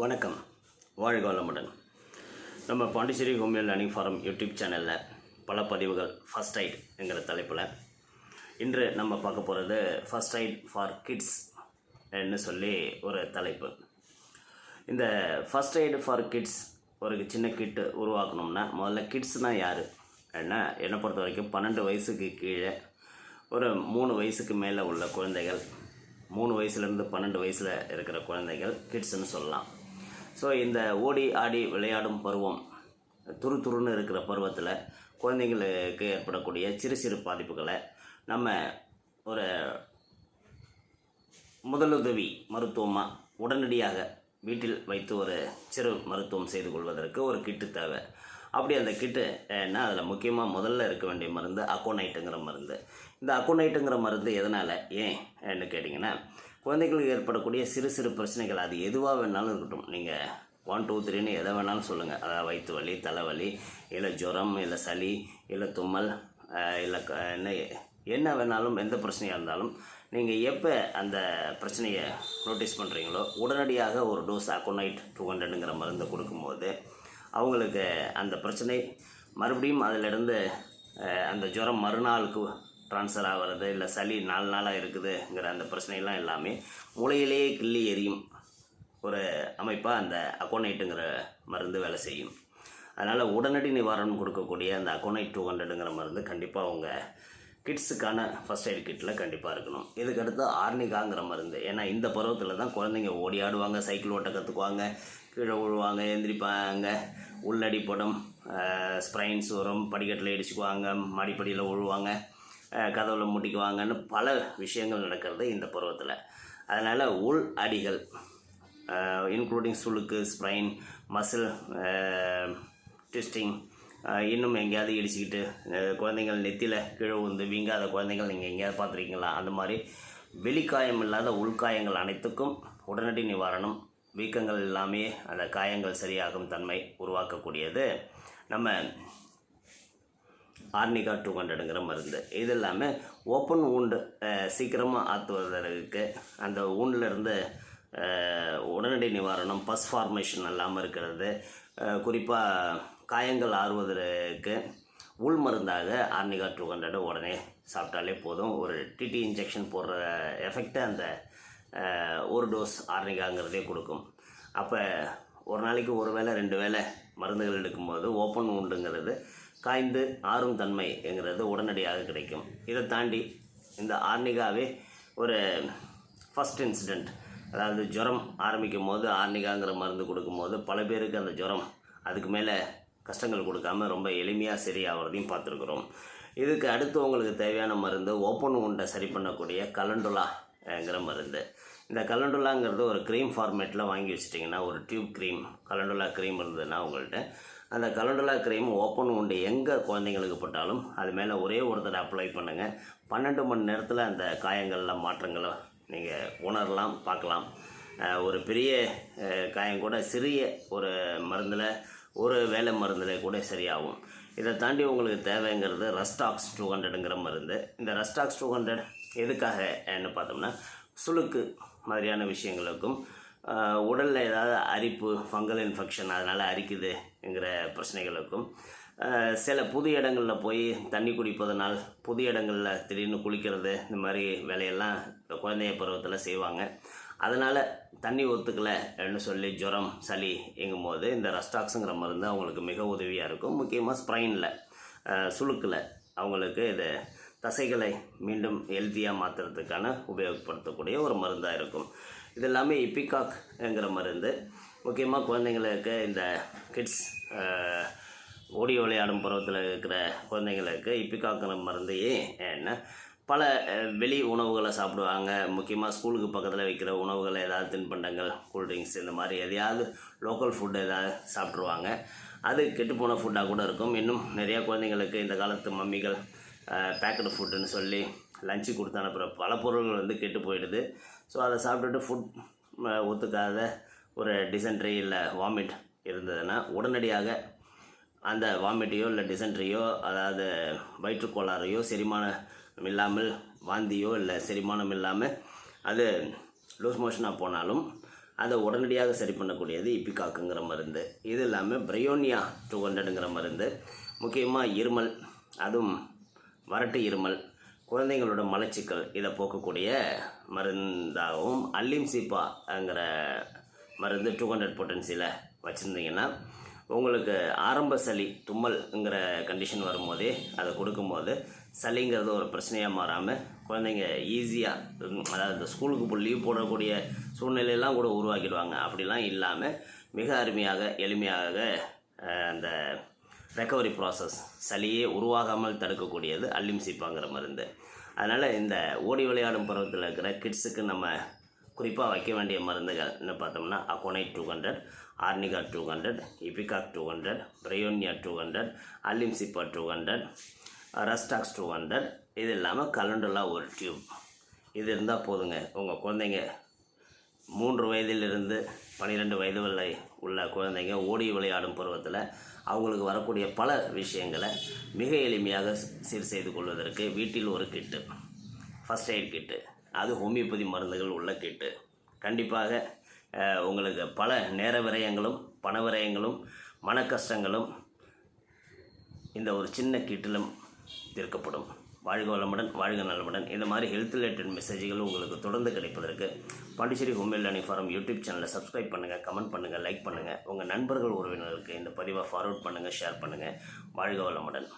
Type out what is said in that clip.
வணக்கம், வாழ்க வளமுடன். நம்ம Pondicherry homeo learning forum YouTube சேனலில் பல பதிவுகள் ஃபஸ்ட் எய்ட் என்கிற தலைப்பில் இன்று நம்ம பார்க்க போகிறது ஃபஸ்ட் எய்ட் ஃபார் கிட்ஸ் ன்னு சொல்லி ஒரு தலைப்பு. இந்த ஃபஸ்ட் எய்ட் ஃபார் கிட்ஸ் ஒரு சின்ன கிட்டு உருவாக்கணும்னா முதல்ல கிட்ஸ்னால் யார் என்ன என்னை பொறுத்த வரைக்கும் 12 வயசுக்கு கீழே ஒரு 3 வயசுக்கு மேலே உள்ள குழந்தைகள், 3 வயசுலேருந்து 12 வயசில் இருக்கிற குழந்தைகள் கிட்ஸ்ன்னு சொல்லலாம். ஸோ இந்த ஓடி ஆடி விளையாடும் பருவம், துருன்னு இருக்கிற பருவத்தில் குழந்தைங்களுக்கு ஏற்படக்கூடிய சிறு சிறு பாதிப்புகளை நம்ம ஒரு முதலுதவி மருத்துவமாக உடனடியாக வீட்டில் வைத்து ஒரு சிறு மருத்துவம் செய்து கொள்வதற்கு ஒரு கிட்டு தேவை. அப்படி அந்த கிட்டு என்ன, அதில் முக்கியமாக முதல்ல இருக்க வேண்டிய மருந்து அக்கோனைட்டுங்கிற மருந்து. இந்த அக்கோனைட்டுங்கிற மருந்து எதனால் ஏன்னு கேட்டிங்கன்னா, குழந்தைகளுக்கு ஏற்படக்கூடிய சிறு சிறு பிரச்சனைகள் அது எதுவாக வேணாலும் இருக்கட்டும், நீங்கள் 1 2 3ன்னு எதை வேணாலும் சொல்லுங்கள். அதாவது வயிற்று வலி, தலைவலி, இல்லை ஜுரம், இல்லை சளி, இல்லை தும்மல், இல்லை என்ன வேணாலும், எந்த பிரச்சனையாக இருந்தாலும் நீங்கள் எப்போ அந்த பிரச்சனையை நோட்டீஸ் பண்ணுறீங்களோ உடனடியாக ஒரு டோஸ் அக்கோனைட் 200ங்கிற மருந்தை கொடுக்கும்போது அவங்களுக்கு அந்த பிரச்சனை மறுபடியும் அதிலிருந்து அந்த ஜுரம் மறுநாளுக்கு ட்ரான்ஸ்ஃபர் ஆகிறது, இல்லை சளி 4 நாளாக இருக்குதுங்கிற அந்த பிரச்சனைலாம் எல்லாமே மூளையிலேயே கிள்ளி எரியும் ஒரு அமைப்பாக அந்த அக்கோனைட்டுங்கிற மருந்து வேலை செய்யும். அதனால் உடனடி நிவாரணம் கொடுக்கக்கூடிய அந்த அக்கோனைட் 200ங்கிற மருந்து கண்டிப்பாக உங்கள் கிட்ஸுக்கான ஃபஸ்ட் எய்ட் கிட்டில் கண்டிப்பாக இருக்கணும். இதுக்கடுத்து ஆர்னிகாங்கிற மருந்து. ஏன்னா இந்த பருவத்தில் தான் குழந்தைங்க ஓடி ஆடுவாங்க, சைக்கிள் ஓட்ட கற்றுக்குவாங்க, கீழே விழுவாங்க, எந்திரிப்பாங்க, உள்ளடிப்படும், ஸ்ப்ரைன்ஸ் வரும், படிக்கட்டில் இடிச்சுக்குவாங்க, மாடிப்படியில் விழுவாங்க, கதவில் முட்டிக்குவாங்கன்னு பல விஷயங்கள் நடக்கிறது இந்த பருவத்தில். அதனால் உள் அடிகள் இன்க்ளூடிங் சுளுக்கு, ஸ்ப்ரைன், மசில் ட்விஸ்டிங், இன்னும் எங்கேயாவது இடிச்சுக்கிட்டு குழந்தைங்கள் நெத்தியில் கீழே வந்து வீங்காத குழந்தைகள் நீங்கள் எங்கேயாவது பார்த்துருக்கீங்களா? அந்த மாதிரி வெளிக்காயம் இல்லாத உள்காயங்கள் அனைத்துக்கும் உடனடி நிவாரணம், வீக்கங்கள் எல்லாமே அந்த காயங்கள் சரியாகும் தன்மை உருவாக்கக்கூடியது நம்ம ஆர்னிகா 200ங்கிற மருந்து. இது இல்லாமல் ஓப்பன் ஊண்டு சீக்கிரமாக ஆற்றுவதற்கு, அந்த ஊண்டிலிருந்து உடனடி நிவாரணம், பஸ் ஃபார்மேஷன் இல்லாமல் இருக்கிறது, குறிப்பாக காயங்கள் ஆறுவதற்கு உள் மருந்தாக ஆர்னிகா 200 உடனே சாப்பிட்டாலே போதும். ஒரு டிடி இன்ஜெக்ஷன் போடுற எஃபெக்டை அந்த ஒரு டோஸ் ஆர்னிகாங்கிறதே கொடுக்கும். அப்போ ஒரு நாளைக்கு ஒரு வேளை 2 வேளை மருந்துகள் எடுக்கும்போது ஓப்பன் ஊண்டுங்கிறது காய்ந்து ஆறும் தன்மைங்கிறது உடனடியாக கிடைக்கும். இதை தாண்டி இந்த ஆர்னிகாவே ஒரு ஃபஸ்ட் இன்சிடெண்ட், அதாவது ஜுரம் ஆரம்பிக்கும் போது ஆர்னிகாங்கிற மருந்து கொடுக்கும்போது பல பேருக்கு அந்த ஜுரம் அதுக்கு மேலே கஷ்டங்கள் கொடுக்காம ரொம்ப எளிமையாக சரியாகிறதையும் பார்த்துருக்குறோம். இதுக்கு அடுத்து உங்களுக்கு தேவையான மருந்து ஓப்பன் ஊண்டை சரி பண்ணக்கூடிய கலண்டுலாங்கிற மருந்து. இந்த கலண்டுலாங்கிறது ஒரு க்ரீம் ஃபார்மேட்டில் வாங்கி வச்சிட்டிங்கன்னா, ஒரு டியூப் க்ரீம், கலண்டுலா க்ரீம் இருந்ததுன்னா உங்கள்கிட்ட, அந்த கலண்டுலா க்ரீம் ஓப்பன் ஊண்டு எங்கே குழந்தைங்களுக்கு போட்டாலும் அது மேலே ஒரே ஒரு தடவை அப்ளை பண்ணுங்கள். 12 மணி நேரத்தில் அந்த காயங்களில் மாற்றங்களை நீங்கள் உணரலாம், பார்க்கலாம். ஒரு பெரிய காயம் கூட சிறிய ஒரு மருந்தில், ஒரு வேலை மருந்தில் கூட சரியாகும். இதை தாண்டி உங்களுக்கு தேவைங்கிறது ரஸ்டாக்ஸ் 200ங்கிற மருந்து. இந்த ரஸ்டாக்ஸ் 200 எதுக்காக என்ன பார்த்தோம்னா, சுளுக்கு மாதிரியான விஷயங்களுக்கும், உடலில் ஏதாவது அரிப்பு, ஃபங்கல் இன்ஃபெக்ஷன் அதனால் அரிக்குதுங்கிற பிரச்சனைகளுக்கும், சில புது இடங்களில் போய் தண்ணி குடிப்பதனால் புது இடங்களில் திடீர்னு குளிக்கிறது, இந்த மாதிரி வேலையெல்லாம் குழந்தைய பருவத்தில் செய்வாங்க. அதனால் தண்ணி ஒத்துக்கலைன்னு சொல்லி ஜுரம், சளி எங்கும்போது இந்த ரஸ்டாக்ஸுங்கிற மருந்து அவங்களுக்கு மிக உதவியாக இருக்கும். முக்கியமாக ஸ்ப்ரைனில், சுளுக்கில் அவங்களுக்கு இது தசைகளை மீண்டும் ஹெல்த்தியாக மாற்றுறதுக்கான உபயோகப்படுத்தக்கூடிய ஒரு மருந்தாக இருக்கும். இது எல்லாமே இப்பிகாக்ங்கிற மருந்து. முக்கியமாக குழந்தைங்களுக்கு, இந்த கிட்ஸ் ஓடி விளையாடும் பருவத்தில் இருக்கிற குழந்தைங்களுக்கு இப்பிகாக்கிற மருந்து ஏன்னா, பல வெளி உணவுகளை சாப்பிடுவாங்க. முக்கியமாக ஸ்கூலுக்கு பக்கத்தில் வைக்கிற உணவுகளை, ஏதாவது தின்பண்டங்கள், கூல்ட்ரிங்க்ஸ், இந்த மாதிரி எதையாவது லோக்கல் ஃபுட்டு ஏதாவது சாப்பிட்ருவாங்க. அது கெட்டுப்போன ஃபுட்டாக கூட இருக்கும். இன்னும் நிறையா குழந்தைங்களுக்கு இந்த காலத்து மம்மிகள் பேக்கடு ஃபுட்டுன்னு சொல்லி லஞ்சு கொடுத்து அனுப்புகிற பல பொருள்கள் வந்து கெட்டு போயிடுது. ஸோ அதை சாப்பிட்டுட்டு ஃபுட் ஒத்துக்காத ஒரு டிசென்ட்ரி இல்லை வாமிட் இருந்ததுன்னா உடனடியாக அந்த வாமிட்டையோ இல்லை டிசென்ட்ரியோ, அதாவது வயிற்றுக்கோளாறையோ, செரிமானம் இல்லாமல் வாந்தியோ இல்லை செரிமானம் இல்லாமல் அது லூஸ் மோஷனாக போனாலும் அதை உடனடியாக சரி பண்ணக்கூடியது இப்பிகாக்குங்கிற மருந்து. இது இல்லாமல் பிரையோனியா 200ங்கிற மருந்து, முக்கியமாக இருமல், அதுவும் வறட்டு இருமல், குழந்தைங்களோட மலச்சிக்கல் இதை போக்கக்கூடிய மருந்தாகவும் அல்லிம்சிப்பாங்கிற மருந்து 200 பொட்டன்சியில் வச்சுருந்தீங்கன்னா உங்களுக்கு ஆரம்ப சளி தும்மல்ங்கிற கண்டிஷன் வரும்போதே அதை கொடுக்கும்போது சளிங்கிறது ஒரு பிரச்சனையாக மாறாமல் குழந்தைங்க ஈஸியாக, அதாவது இந்த ஸ்கூலுக்கு லீவ் போடக்கூடிய சூழ்நிலையெல்லாம் கூட உருவாக்கிடுவாங்க. அப்படிலாம் இல்லாமல் மிக அருமையாக எளிமையாக அந்த ரெக்கவரி ப்ராசஸ் சளியே உருவாகாமல் தடுக்கக்கூடியது அல்லிம்சிப்பாங்கிற மருந்து. அதனால் இந்த ஓடி விளையாடும் பருவத்தில் இருக்கிற கிட்ஸுக்கு நம்ம குறிப்பாக வைக்க வேண்டிய மருந்துகள் என்ன பார்த்தோம்னா அகோனைட் 200, ஆர்னிகா 200, இபிகாக் 200, பிரையோனியா 200, அல்லிம்சிப்பா 200, ரஸ்டாக்ஸ் 200. இது இல்லாமல் கலண்டுலா ஒரு டியூப். இது இருந்தால் போதுங்க. உங்கள் குழந்தைங்க 3 வயதிலிருந்து 12 வயது வரை உள்ள குழந்தைங்க ஓடி விளையாடும் பருவத்தில் அவங்களுக்கு வரக்கூடிய பல விஷயங்களை மிக எளிமையாக சீர் செய்து கொள்வதற்கு வீட்டில் ஒரு கிட்டு, ஃபஸ்ட் எய்ட் கிட்டு, அது ஹோமியோபதி மருந்துகள் உள்ள கிட்டு கண்டிப்பாக உங்களுக்கு பல நேர விரயங்களும் பண விரயங்களும் மன கஷ்டங்களும் இந்த ஒரு சின்ன கிட்டிலும் தீர்க்கப்படும். வாழ்க வளமுடன், வாழ்க நலமுடன். இந்த மாதிரி ஹெல்த் ரிலேட்டட் மெசேஜ்கள் உங்களுக்கு தொடர்ந்து கிடைப்பதற்கு Pondicherry homeo learning forum YouTube சேனலை சப்ஸ்கிரைப் பண்ணுங்கள், கமெண்ட் பண்ணுங்கள், லைக் பண்ணுங்கள். உங்கள் நண்பர்கள் உறவினர்களுக்கு இந்த பதிவை ஃபார்வர்ட் பண்ணுங்கள், ஷேர் பண்ணுங்கள். வாழ்க வளமுடன்.